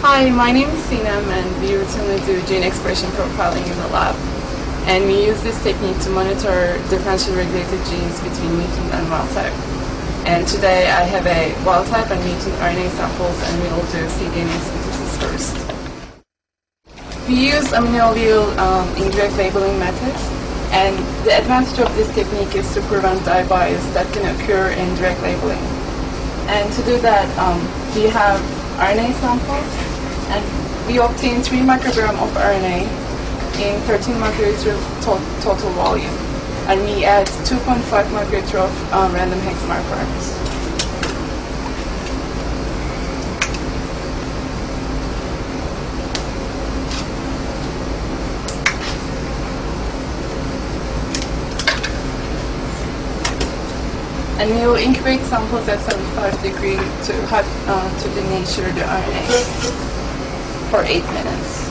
Hi, my name is Sinem and we routinely do gene expression profiling in the lab. And we use this technique to monitor differentially regulated genes between mutant and wild type. And today I have a wild type and mutant RNA samples and we will do cDNA synthesis first. We use amino-allele indirect labeling methods, and the advantage of this technique is to prevent dye bias that can occur in direct labeling. And to do that, we have RNA samples, and we obtain 3 microgram of RNA in 13 microliter total volume, and we add 2.5 microliter of random hex microarrays. And we will incubate samples at 75 degrees to denature the RNA for 8 minutes.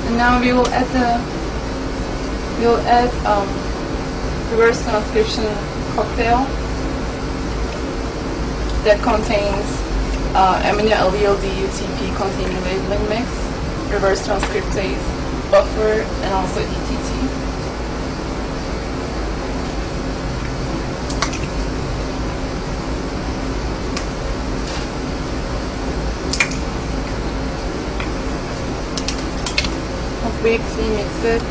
And now we will add reverse transcription cocktail that contains amino-allele DUTP containing labeling mix, reverse transcriptase, buffer, and also DTT. Quickly mix it